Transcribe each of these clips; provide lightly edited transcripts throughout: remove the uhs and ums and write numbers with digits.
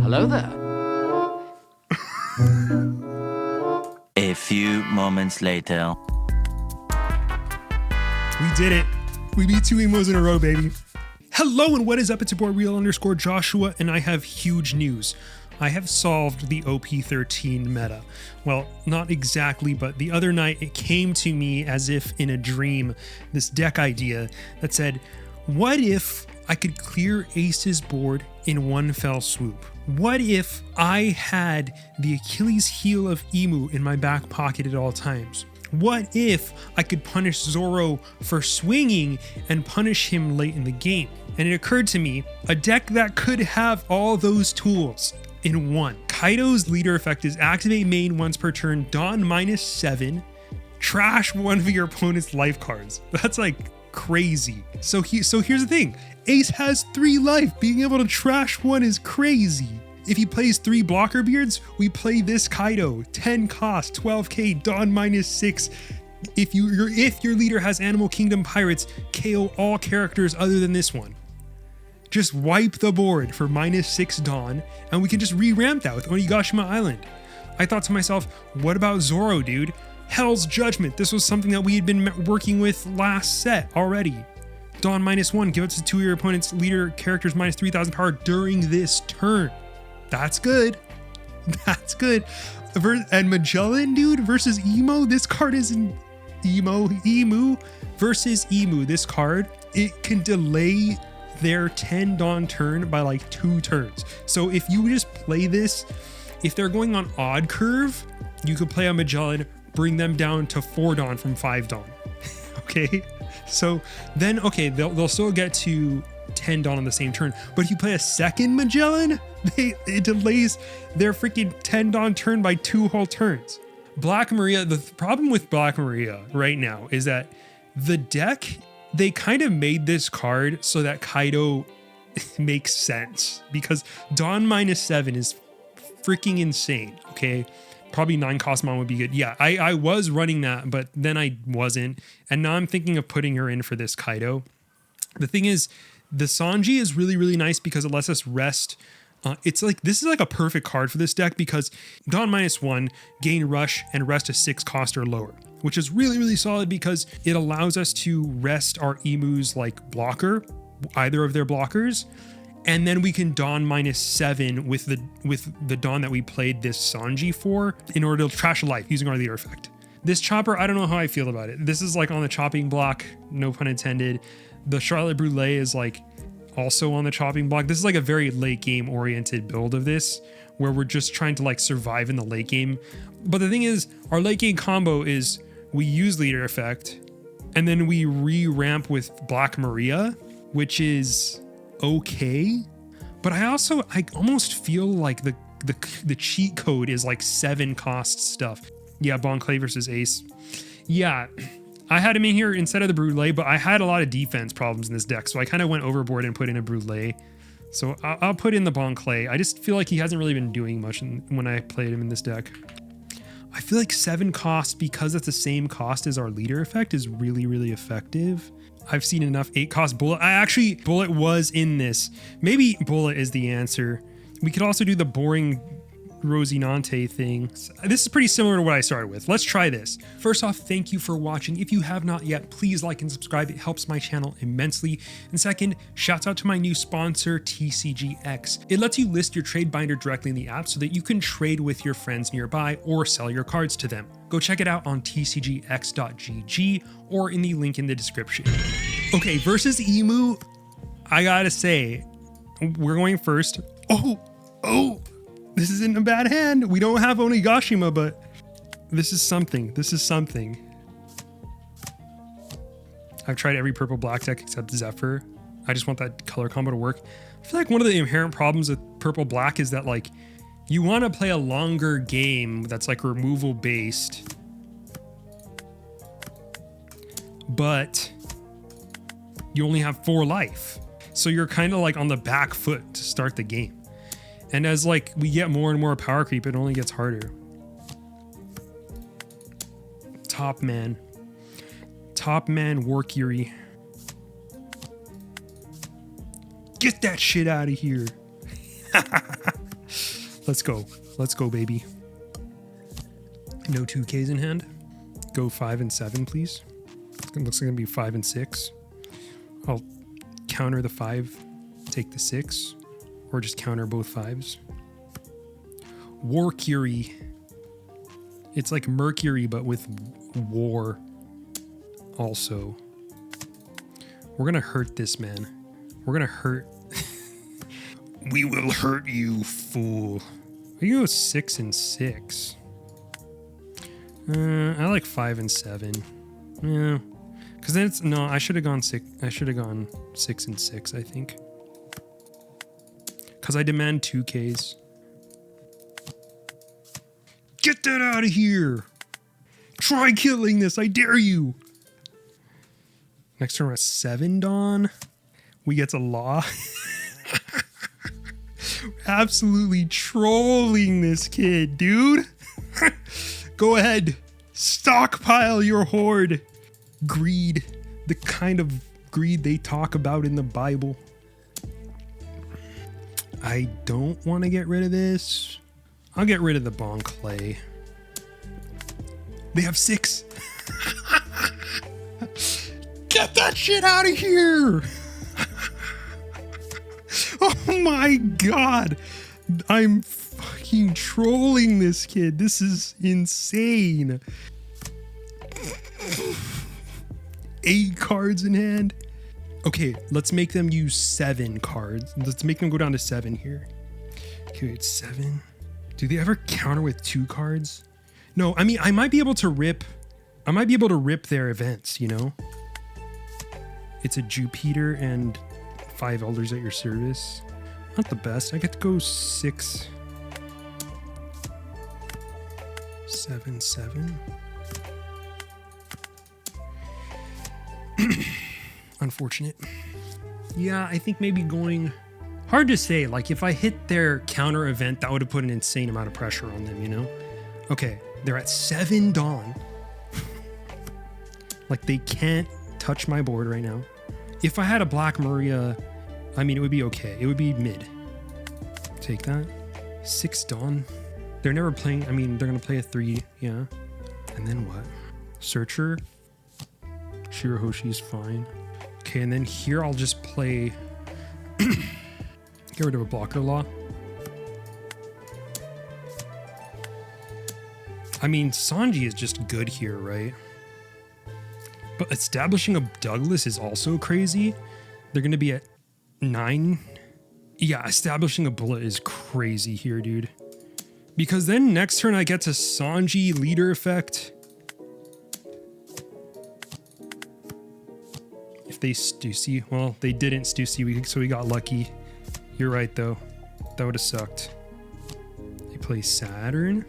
Hello there. A few moments later. We did it. We beat 2 emos in a row, baby. Hello and what is up? It's your boy Real_Joshua, and I have huge news. I have solved the OP13 meta. Well, not exactly, but the other night it came to me as if in a dream, this deck idea that said, what if I could clear Ace's board in one fell swoop? What if I had the Achilles heel of Emu in my back pocket at all times? What if I could punish Zoro for swinging and punish him late in the game? And it occurred to me, a deck that could have all those tools in one. Kaido's leader effect is activate main once per turn, Dawn -7, trash one of your opponent's life cards. That's like crazy. So here's the thing. Ace has 3 life. Being able to trash one is crazy. If he plays 3 blocker beards, we play this Kaido. 10 cost, 12k, Dawn -6. If your leader has Animal Kingdom Pirates, KO all characters other than this one. Just wipe the board for -6 Dawn, and we can just re-ramp that with Onigashima Island. I thought to myself, what about Zoro, dude? Hell's Judgment. This was something that we had been working with last set already. Dawn -1, give it to 2 of your opponent's leader characters -3000 power during this turn. That's good. That's good. And Magellan, dude, versus Emo. This card isn't Emu versus Emu. This card, it can delay their 10 Dawn turn by like 2 turns. So if you just play this, if they're going on odd curve, you could play a Magellan, bring them down to 4 Dawn from 5 Dawn. Okay. So then, okay, they'll still get to 10 Dawn on the same turn, but if you play a second Magellan, it delays their freaking 10 Dawn turn by 2 whole turns. Black Maria, the problem with Black Maria right now is that the deck, they kind of made this card so that Kaido makes sense, because Dawn -7 is freaking insane, okay? Probably 9 cost mon would be good. Yeah, I was running that, but then I wasn't, and now I'm thinking of putting her in for this Kaido. The thing is, the Sanji is really, really nice because it lets us rest. It's like, this is like a perfect card for this deck because Dawn -1, gain rush and rest a 6 cost or lower, which is really, really solid because it allows us to rest our Emu's like blocker, either of their blockers. And then we can Dawn -7 with the Dawn that we played this Sanji for in order to trash a life using our leader effect. This Chopper, I don't know how I feel about it. This is like on the chopping block, no pun intended. The Charlotte Brûlée is like also on the chopping block. This is like a very late game oriented build of this, where we're just trying to like survive in the late game. But the thing is, our late game combo is we use leader effect and then we re-ramp with Black Maria, which is okay. But I almost feel like the cheat code is like 7 cost stuff. Yeah, Bon Clay versus Ace. Yeah, I had him in here instead of the Brûlée, but I had a lot of defense problems in this deck, so I kind of went overboard and put in a Brûlée. So I'll put in the Bon Clay. I just feel like he hasn't really been doing much when I played him in this deck. I feel like 7 cost, because it's the same cost as our leader effect, is really, really effective. I've seen enough 8 cost Bullet. Bullet was in this. Maybe Bullet is the answer. We could also do the boring Rosinante thing. This is pretty similar to what I started with. Let's try this. First off, thank you for watching. If you have not yet, please like and subscribe. It helps my channel immensely. And second, shouts out to my new sponsor, TCGX. It lets you list your trade binder directly in the app so that you can trade with your friends nearby or sell your cards to them. Go check it out on tcgx.gg or in the link in the description. Okay, versus Emu, I gotta say, we're going first. Oh! This is in a bad hand. We don't have Onigashima, but this is something. This is something. I've tried every purple black deck except Zephyr. I just want that color combo to work. I feel like one of the inherent problems with purple black is that like you want to play a longer game that's like removal based, but you only have 4 life. So you're kind of like on the back foot to start the game. And as like we get more and more power creep, it only gets harder. Top man Warkiri. Get that shit out of here. Let's go. Let's go, baby. No 2Ks in hand. Go 5 and 7, please. It looks like it's gonna be 5 and 6. I'll counter the 5, take the 6, or just counter both 5s. War Curie. It's like Mercury, but with war also. We're gonna hurt this man. We're gonna hurt. We will hurt you, fool. We can go 6 and 6. I like 5 and 7. Yeah. Because then it's, no, I should have gone 6. I should have gone 6 and 6, I think. Because I demand 2Ks. Get that out of here. Try killing this. I dare you. Next turn we're at 7 Dawn. We get to Law. Absolutely trolling this kid, dude. Go ahead. Stockpile your hoard. Greed. The kind of greed they talk about in the Bible. I don't want to get rid of this. I'll get rid of the Bon Clay. They have 6. Get that shit out of here. Oh my god. I'm fucking trolling this kid. This is insane. 8 cards in hand. Okay, let's make them use 7 cards. Let's make them go down to 7 here. Okay, it's 7. Do they ever counter with 2 cards? No, I mean, I might be able to rip their events, you know? It's a Jupiter and 5 elders at your service. Not the best. I get to go 6, 7, 7. Unfortunate. Yeah, I think maybe going... Hard to say. Like, if I hit their counter event, that would have put an insane amount of pressure on them, you know? Okay, they're at 7 Dawn. Like, they can't touch my board right now. If I had a Black Maria, I mean, it would be okay. It would be mid. Take that. 6 Dawn. They're never playing... I mean, they're going to play a 3, yeah. And then what? Searcher. Shirahoshi is fine. Okay, and then here I'll just play... Get rid of a blocker law. I mean, Sanji is just good here, right? But establishing a Douglas is also crazy. They're going to be at 9. Yeah, establishing a bullet is crazy here, dude. Because then next turn I get to Sanji leader effect. If they Stussy, well, they didn't Stussy, so we got lucky. You're right, though. That would have sucked. They play Saturn.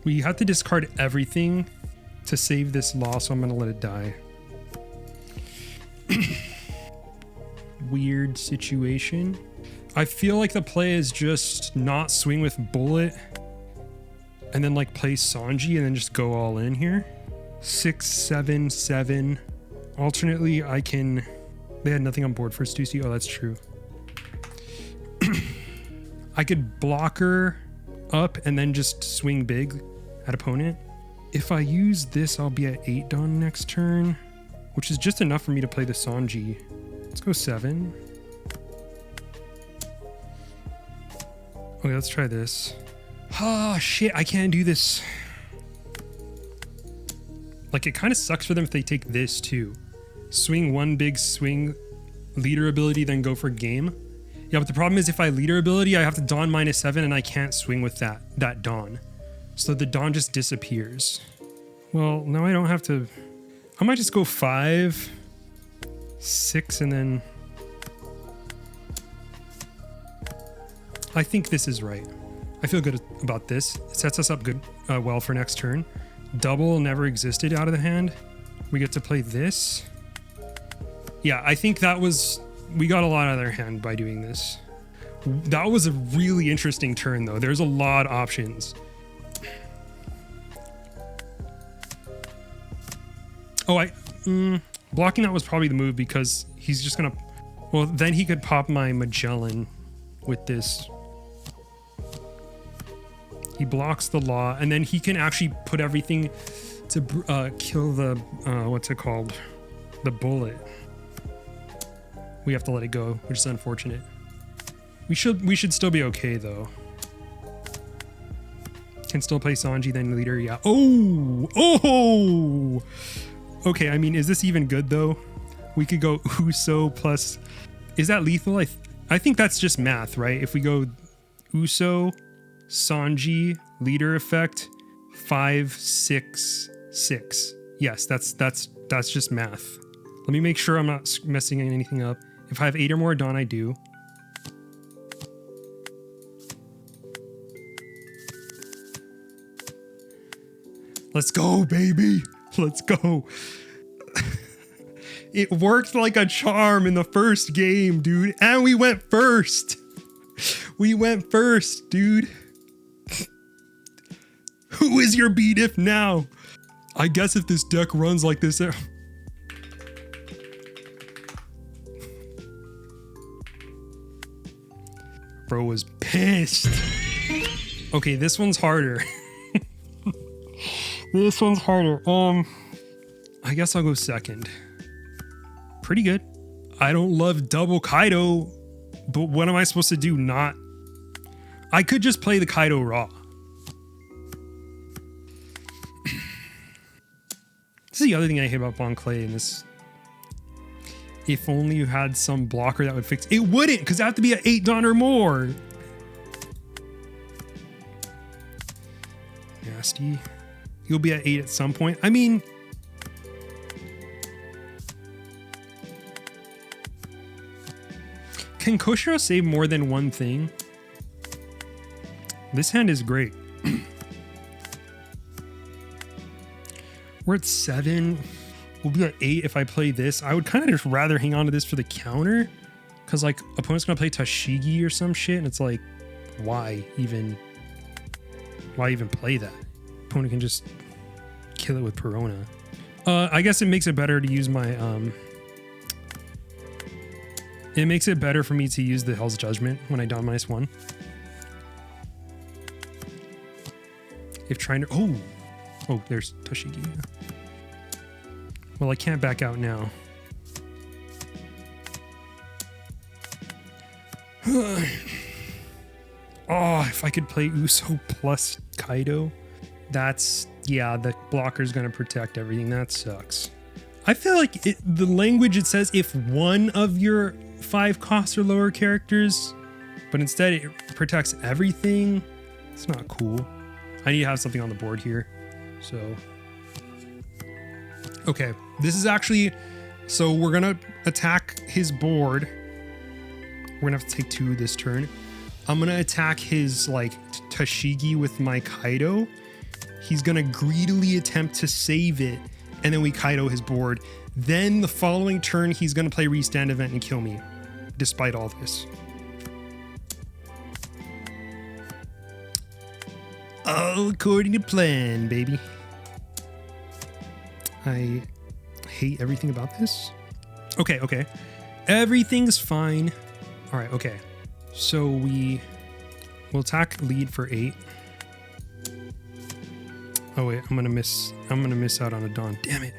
We have to discard everything to save this law, so I'm going to let it die. Weird situation. I feel like the play is just not swing with bullet and then like play Sanji and then just go all in here. 6, 7, 7. Alternately, I can... They had nothing on board for Stussy. Oh, that's true. I could blocker up and then just swing big at opponent. If I use this, I'll be at 8 Dawn next turn, which is just enough for me to play the Sanji. Let's go 7. Okay, let's try this. Ah, shit, I can't do this. Like, it kind of sucks for them if they take this, too. Swing one big swing, leader ability, then go for game. Yeah, but the problem is if I leader ability, I have to Dawn -7, and I can't swing with that Dawn. So the Dawn just disappears. Well, now I don't have to... I might just go 5, 6, and then... I think this is right. I feel good about this. It sets us up good, well for next turn. Double never existed out of the hand. We get to play this. Yeah, I think that was... We got a lot out of their hand by doing this. That was a really interesting turn, though. There's a lot of options. Oh, Blocking that was probably the move because he's just gonna... Well, then he could pop my Magellan with this. He blocks the law, and then he can actually put everything to kill the... what's it called? The bullet. We have to let it go, which is unfortunate. We should still be okay, though. Can still play Sanji, then leader, yeah. Oh! Okay, I mean, is this even good, though? We could go Uso plus... Is that lethal? I think that's just math, right? If we go Uso, Sanji, leader effect, 5, 6, 6. Yes, that's just math. Let me make sure I'm not messing anything up. If I have 8 or more Dawn, I do. Let's go, baby. Let's go. It worked like a charm in the first game, dude. And we went first. We went first, dude. Who is your B-diff now? I guess if this deck runs like this... Bro was pissed. Okay, this one's harder. This one's harder. I guess I'll go second. Pretty good. I don't love double Kaido, but what am I supposed to do? Not... I could just play the Kaido raw. This is the other thing I hate about Bon Clay in this. If only you had some blocker that would fix... It wouldn't, because it have to be at 8 Dawn or more. Nasty. You'll be at 8 at some point. I mean... Can Koshiro save more than one thing? This hand is great. We're at 7. We'll be at 8 if I play this. I would kind of just rather hang on to this for the counter. Because, like, opponent's going to play Tashigi or some shit. And it's like, why even play that? Opponent can just kill it with Perona. I guess it makes it better to use my... It makes it better for me to use the Hell's Judgment when I Dawn -1. If trying to... Oh, there's Tashigi. Well, I can't back out now. Oh, if I could play Uso plus Kaido. That's... Yeah, the blocker's gonna protect everything. That sucks. I feel like the language it says if one of your 5 cost or lower characters, but instead it protects everything. It's not cool. I need to have something on the board here. So, okay, this is actually, so we're gonna attack his board. We're gonna have to take 2 this turn. I'm gonna attack his like Tashigi with my Kaido. He's gonna greedily attempt to save it, and then we Kaido his board. Then the following turn, he's gonna play Restand Event and kill me, despite all this. All according to plan, baby. I hate everything about this. Okay. Everything's fine. All right, okay. So we'll attack lead for 8. Oh wait, I'm gonna miss out on a Dawn. Damn it.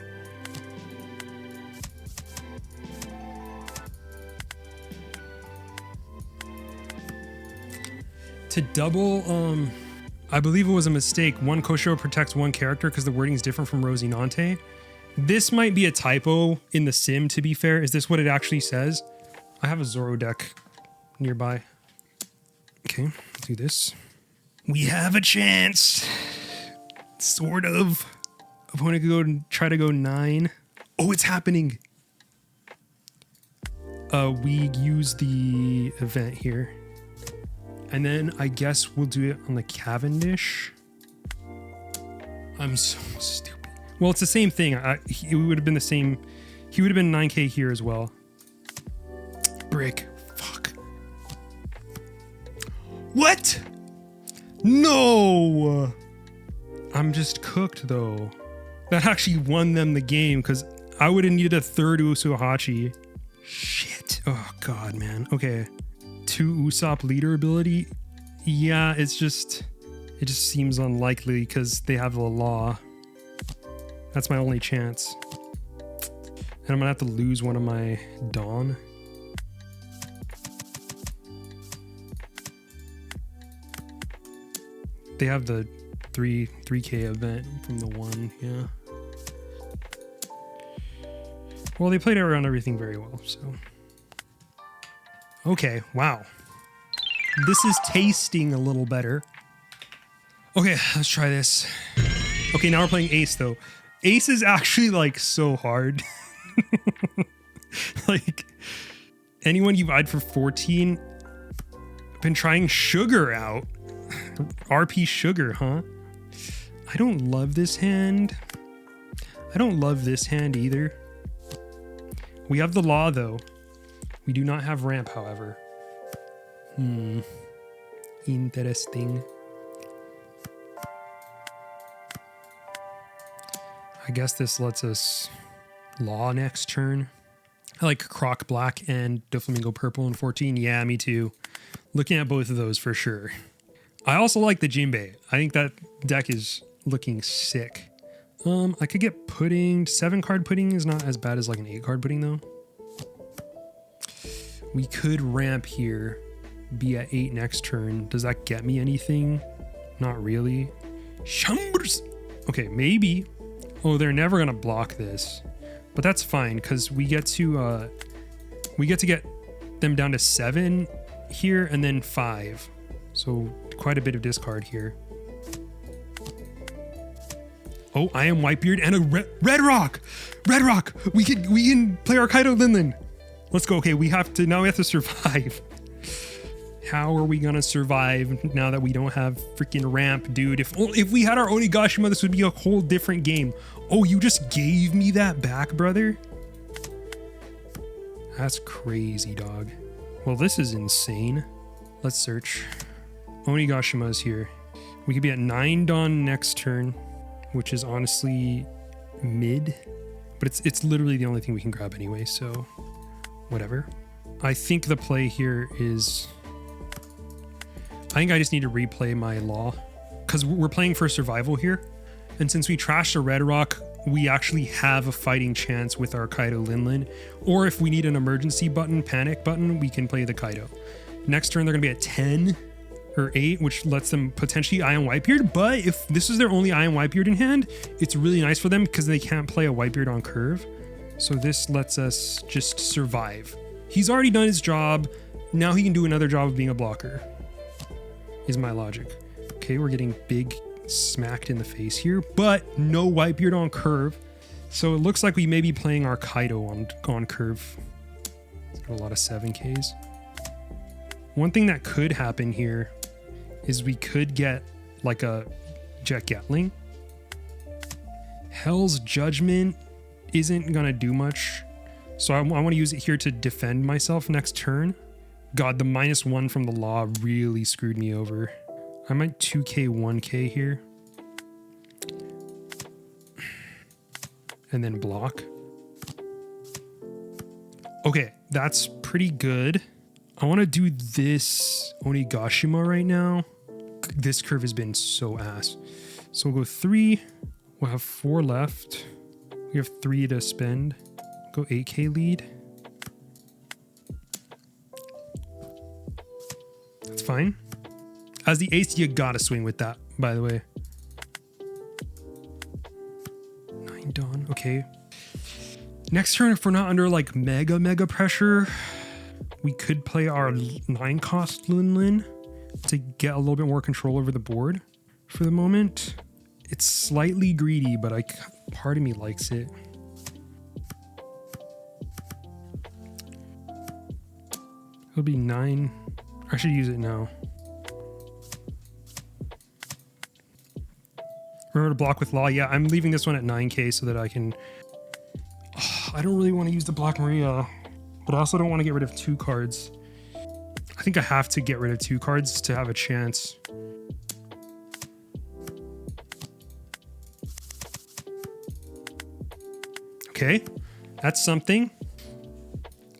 To double, I believe it was a mistake. One Koshiro protects one character because the wording is different from Rosinante. This might be a typo in the sim, to be fair. Is this what it actually says? I have a Zoro deck nearby. Okay, let's do this. We have a chance. Sort of. Opponent could go and try to go 9. Oh, it's happening. We use the event here. And then I guess we'll do it on the Cavendish. I'm so stupid. Well, it's the same thing. It would have been the same. He would have been 9k here as well. Brick. Fuck. What? No. I'm just cooked though. That actually won them the game because I would have needed a third Usuhachi. Shit. Oh god, man. Okay. 2 Usopp leader ability. Yeah, it just seems unlikely because they have the law. That's my only chance. And I'm gonna have to lose one of my Dawn. They have the 3K event from the 1, yeah. Well, they played around everything very well, so. Okay, wow. This is tasting a little better. Okay, let's try this. Okay, now we're playing Ace though. Ace is actually like so hard. Like, anyone you've eyed for 14, been trying Sugar out. RP Sugar, huh? I don't love this hand. I don't love this hand either. We have the law though. We do not have ramp, however. Interesting. I guess this lets us law next turn. I like Croc Black and Doflamingo Purple in 14. Yeah, me too. Looking at both of those for sure. I also like the Jinbei. I think that deck is looking sick. I could get Pudding. 7 card Pudding is not as bad as like an 8 card Pudding though. We could ramp here, be at 8 next turn. Does that get me anything? Not really. Shambers. Okay, maybe. Oh, they're never gonna block this, but that's fine because we get to get them down to 7 here and then 5. So quite a bit of discard here. Oh, I am Whitebeard and a Red Rock. Red Rock. We can play our Kaido Linlin. Let's go. Okay, now we have to survive. How are we gonna survive now that we don't have freaking ramp, dude? If we had our Onigashima, this would be a whole different game. Oh, you just gave me that back, brother? That's crazy, dog. Well, this is insane. Let's search. Onigashima is here. We could be at 9 Dawn next turn, which is honestly mid, but it's literally the only thing we can grab anyway, so whatever. I think the play here is, I think I just need to replay my law because we're playing for survival here. And since we trashed a Red Rock, we actually have a fighting chance with our Kaido Linlin. Or if we need an emergency button, panic button, we can play the Kaido. Next turn, they're going to be at 10 or 8, which lets them potentially Iron Whitebeard. But if this is their only Iron Whitebeard in hand, it's really nice for them because they can't play a Whitebeard on curve. So this lets us just survive. He's already done his job. Now he can do another job of being a blocker, is my logic. Okay, we're getting big smacked in the face here, but no Whitebeard on curve. So it looks like we may be playing our Kaido on curve. It's got a lot of 7Ks. One thing that could happen here is we could get like a Jet Gatling. Hell's Judgment isn't gonna do much, so I want to use it here to defend myself next turn. God, the -1 from the law really screwed me over. I might 2K 1K here and then block. Okay, that's pretty good. I want to do this Onigashima right now. This curve has been so ass. So we'll go 3. We'll have 4 left. We have 3 to spend. Go 8K lead. That's fine. As the ace, you gotta swing with that, by the way. 9 Dawn, okay. Next turn, if we're not under like mega pressure, we could play our 9 cost Linlin to get a little bit more control over the board for the moment. It's slightly greedy, but part of me likes it. It'll be 9. I should use it now. Remember to block with law. Yeah, I'm leaving this one at 9K so that I can... I don't really want to use the Black Maria, but I also don't want to get rid of 2 cards. I think I have to get rid of 2 cards to have a chance. Okay, That's something.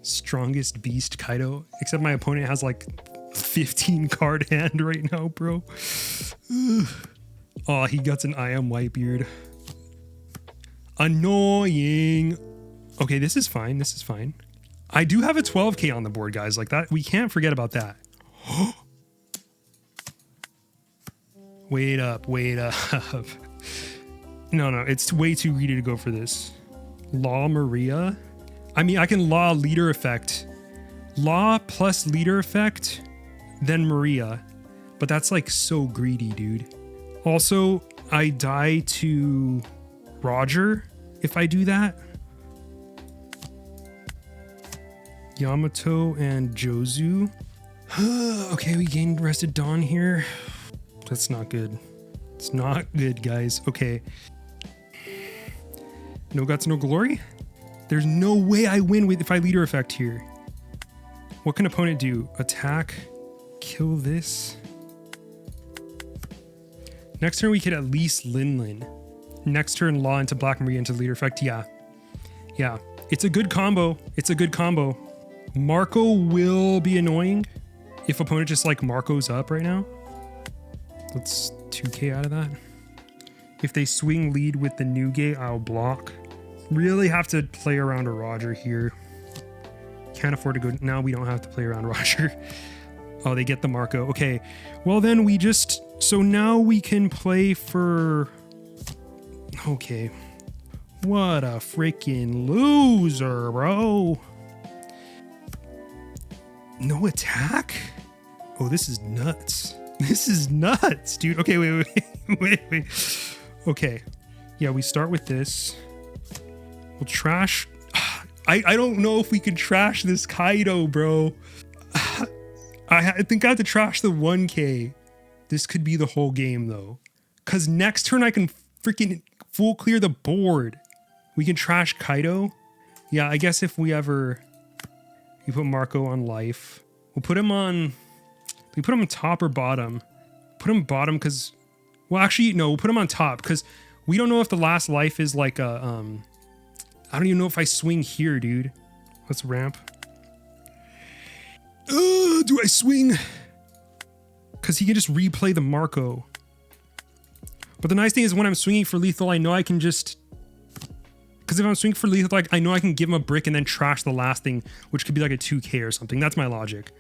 Strongest beast Kaido. Except my opponent has like 15 card hand right now, bro. Ugh. Oh, he got an I am Whitebeard. Annoying. Okay, this is fine. This is fine. I do have a 12k on the board, guys. Like that. We can't forget about that. Wait up. Wait up. No, it's way too greedy to go for this. Law Maria. I mean, I can Law leader effect. Law plus leader effect, then Maria. But that's like so greedy, dude. Also, I die to Roger if I do that. Yamato and Jozu. Okay, we gained Rested Dawn here. That's not good. It's not good, guys. Okay. No guts, no glory? There's no way I win with if I leader effect here. What can opponent do? Attack, kill this. Next turn we could at least Lin. Next turn Law into Black Maria into leader effect. Yeah. Yeah. It's a good combo. It's a good combo. Marco will be annoying if opponent just like Marco's up right now. Let's 2k out of that. If they swing lead with the Nugate, I'll block. Really have to play around a Roger here. Can't afford to go. Now we don't have to play around Roger. Oh, they get the Marco. Okay. Well, then we just... So now we can play for... Okay. What a freaking loser, bro. No attack? Oh, this is nuts. This is nuts, dude. Okay, wait. Okay. Yeah, we start with this. We'll trash... I don't know if we can trash this Kaido, bro. I think I have to trash the 1k. This could be the whole game, though. Because next turn I can freaking full clear the board. We can trash Kaido. Yeah, I guess if we ever... We put Marco on life. We'll put him on... We put him on top or bottom. Put him bottom because... Well, actually, no. We'll put him on top because we don't know if the last life is like a... I don't even know if I swing here, dude. Let's ramp. Do I swing? Because he can just replay the Marco. But the nice thing is when I'm swinging for lethal, I know I can just... Because if I'm swinging for lethal, like, I know I can give him a brick and then trash the last thing, which could be like a 2k or something. That's my logic.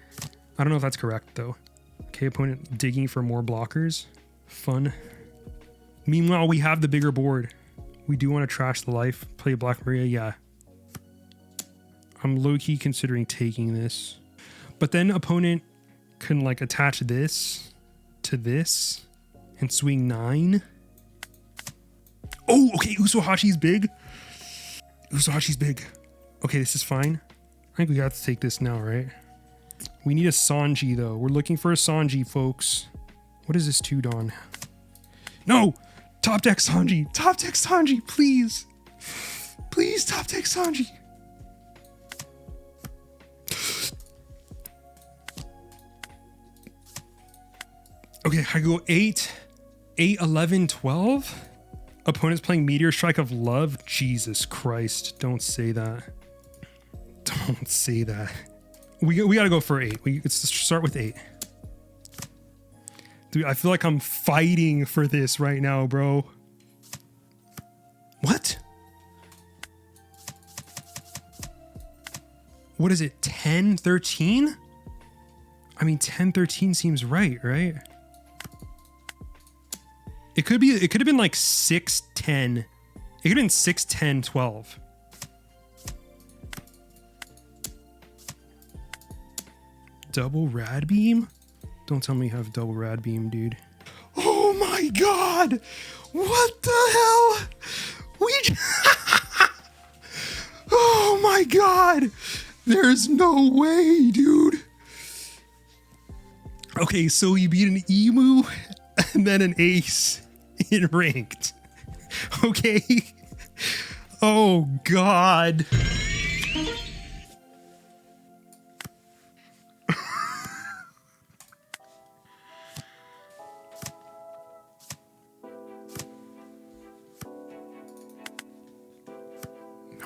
I don't know if that's correct, though. Okay, opponent digging for more blockers. Fun. Meanwhile, we have the bigger board. We do want to trash the life. Play Black Maria, yeah. I'm low-key considering taking this. But then opponent can like attach this to this and swing 9. Oh, okay, Usohashi's big. Usohashi's big. Okay, this is fine. I think we have to take this now, right? We need a Sanji, though. We're looking for a Sanji, folks. What is this 2 Dawn? No! Top deck Sanji! Top deck Sanji, please! Please, top deck Sanji! Okay, I go 8, 11, 12? Opponent's playing Meteor Strike of Love? Jesus Christ, don't say that. Don't say that. We gotta go for 8. Let's start with 8. Dude, I feel like I'm fighting for this right now, bro. What? What is it? 10, 13? I mean, 10, 13 seems right? It could have been like 6, 10. It could have been 6, 10, 12. Double rad beam? Don't tell me you have double rad beam, dude. Oh my god! What the hell? Oh my god! There's no way, dude. Okay, so we beat an emu and then an ace in ranked. Okay. Oh god.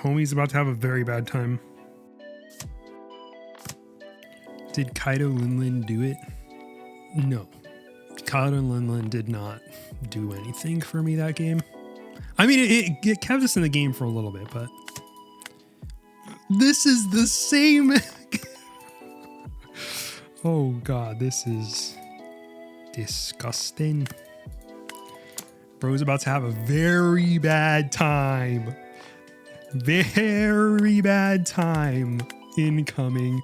Homie's about to have a very bad time. Did Kaido Linlin do it? No. Kaido Linlin did not do anything for me that game. I mean, it kept us in the game for a little bit, but this is the same. Oh God, this is disgusting. Bro's about to have a very bad time. Very bad time incoming.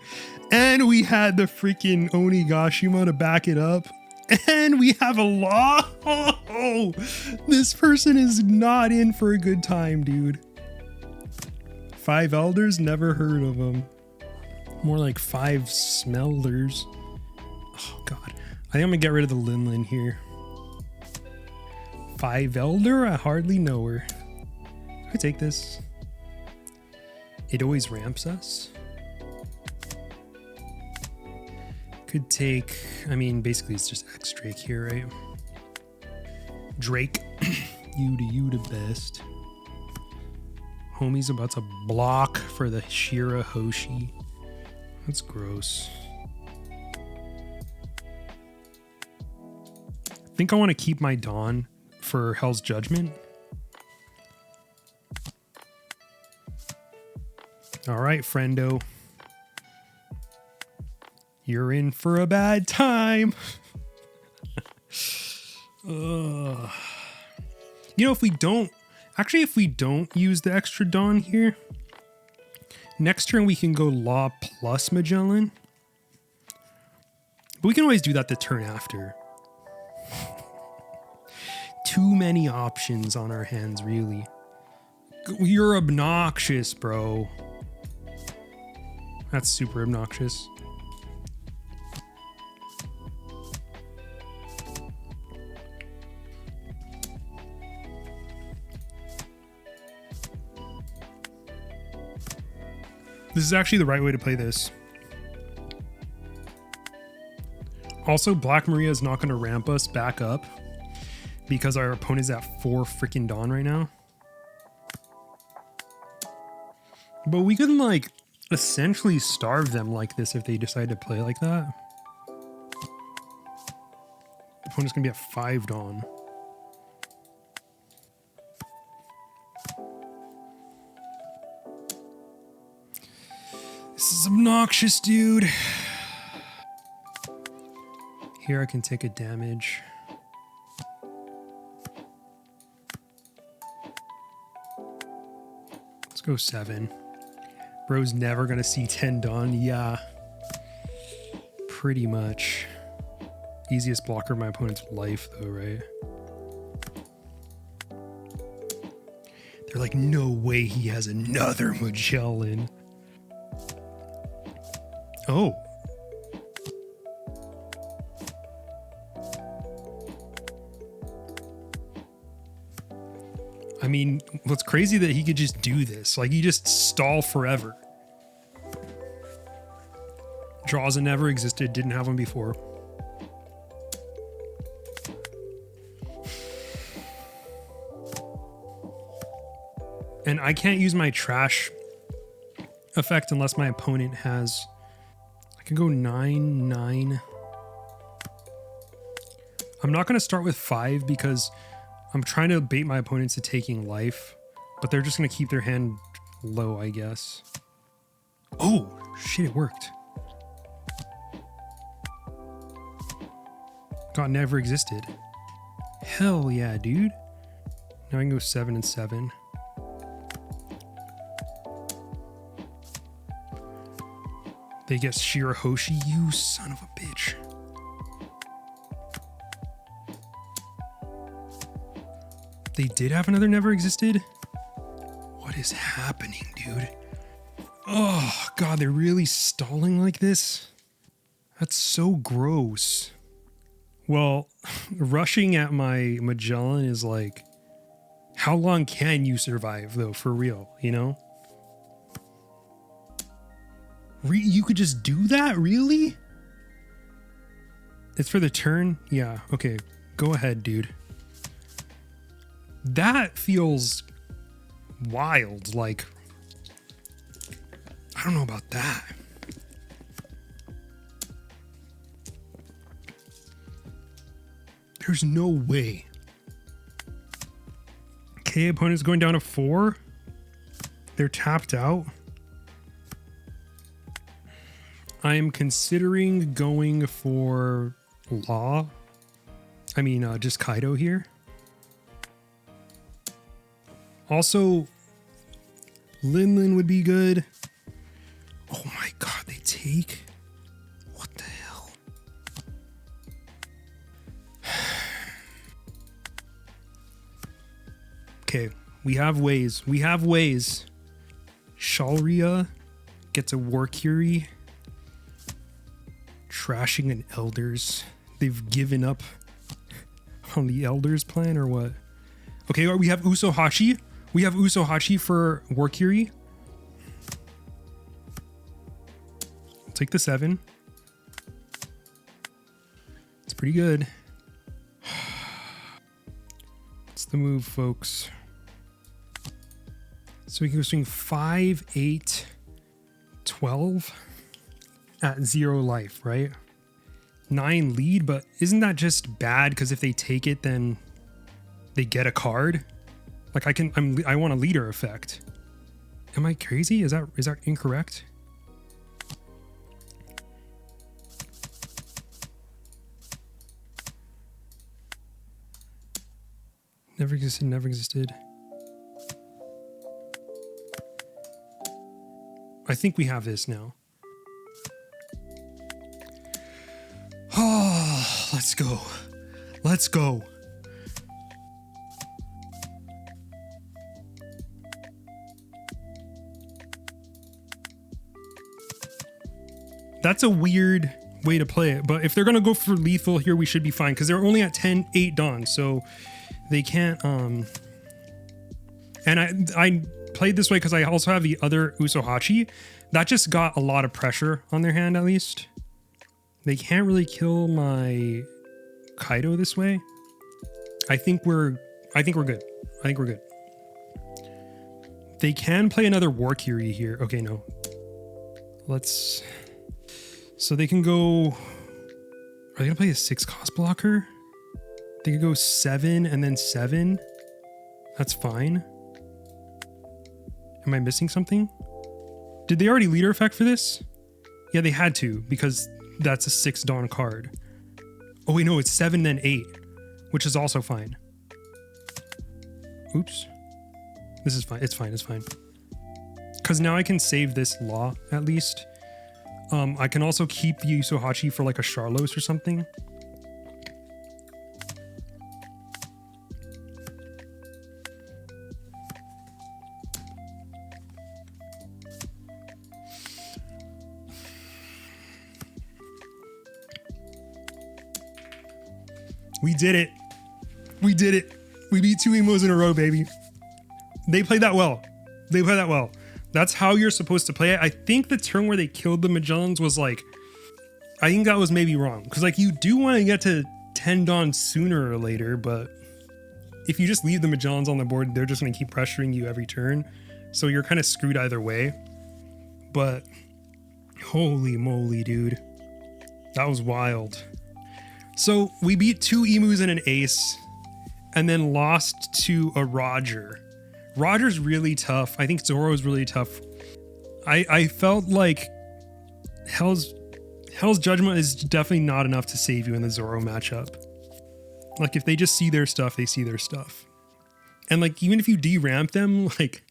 And we had the freaking Onigashima to back it up. And we have a law. Oh, this person is not in for a good time, dude. 5 elders, never heard of them. More like 5 smellers. Oh God, I think I'm gonna get rid of the Linlin here. 5 elder, I hardly know her. I take this. It always ramps us. Could take, I mean, basically it's just X Drake here, right? Drake, you the best. Homie's about to block for the Shira Hoshi. That's gross. I think I want to keep my Dawn for Hell's Judgment. All right, friendo. You're in for a bad time. You know, if we don't use the extra Dawn here, next turn we can go Law plus Magellan. But we can always do that the turn after. Too many options on our hands, really. You're obnoxious, bro. That's super obnoxious. This is actually the right way to play this. Also, Black Maria is not going to ramp us back up because our opponent is at 4 freaking Dawn right now. But we could like essentially starve them like this if they decide to play like that. The opponent's going to be at 5 Dawn. This is obnoxious, dude. Here I can take a damage. Let's go 7. Bro's never gonna see 10 Dawn. Yeah. Pretty much. Easiest blocker of my opponent's life, though, right? They're like, no way he has another Magellan. Oh. I mean, what's crazy that he could just do this. Like, he just stall forever. Draws that never existed, didn't have one before. And I can't use my trash effect unless my opponent has... I can go 9, 9. I'm not going to start with 5 because I'm trying to bait my opponents to taking life, but they're just going to keep their hand low, I guess. Oh, shit, it worked. God never existed. Hell yeah, dude. Now I can go 7 and 7. They get Shirahoshi, you son of a bitch. They did have another never existed? What is happening, dude? Oh, God, they're really stalling like this? That's so gross. Well, rushing at my Magellan is like, how long can you survive, though, for real, you know? You could just do that? Really? It's for the turn? Yeah, okay. Go ahead, dude. That feels wild. Like, I don't know about that. There's no way. Okay, opponent's going down to 4. They're tapped out. I am considering going for Law. I mean, just Kaido here. Also, Lin would be good. Oh my god, they take? What the hell? Okay, we have ways. We have ways. Shalria gets a War Curie. Trashing an Elders. They've given up on the Elders plan or what? Okay, we have Usohashi. We have Usohashi for War Curie. I'll take the 7. It's pretty good. What's the move, folks? So we can go swing 5, 8, 12 at 0 life, right? 9 lead, but isn't that just bad? Because if they take it, then they get a card. Like I want a leader effect. Am I crazy? Is that incorrect? Never existed, never existed. I think we have this now. Oh, let's go. Let's go. That's a weird way to play it, but if they're gonna go for lethal here, we should be fine because they're only at 8 Dawn, so they can't. And I played this way because I also have the other Usohachi that just got a lot of pressure on their hand. At least they can't really kill my Kaido this way. I think we're good. I think we're good. They can play another War Curie here. Okay, no. Let's. So they can go. Are they gonna play a 6 cost blocker? They could go 7 and then 7. That's fine. Am I missing something? Did they already leader effect for this? Yeah, they had to because that's a 6 Dawn card. Oh wait, no, it's 7 then 8, which is also fine. Oops. This is fine. It's fine. It's fine. Because now I can save this Law at least. I can also keep the Usohachi for like a Charlos or something. We did it. We did it. We beat 2 emos in a row, baby. They played that well. They played that well. That's how you're supposed to play it. I think the turn where they killed the Magellans was like, I think that was maybe wrong. Because like you do want to get to 10 Dawn sooner or later, but if you just leave the Magellans on the board, they're just going to keep pressuring you every turn. So you're kind of screwed either way. But holy moly, dude. That was wild. So we beat 2 emus and an ace and then lost to a Roger. Roger's really tough. I think Zoro's really tough. I felt like Hell's Judgment is definitely not enough to save you in the Zoro matchup. Like if they just see their stuff, they see their stuff. And like even if you deramp them, like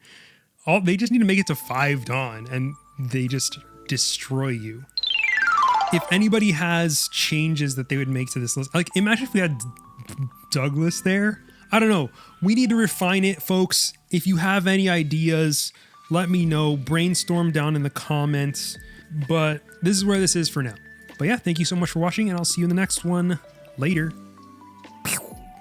they just need to make it to 5 Dawn and they just destroy you. If anybody has changes that they would make to this list, like imagine if we had Douglas there. I don't know. We need to refine it, folks. If you have any ideas, let me know. Brainstorm down in the comments. But this is where this is for now. But yeah, thank you so much for watching, and I'll see you in the next one. Later.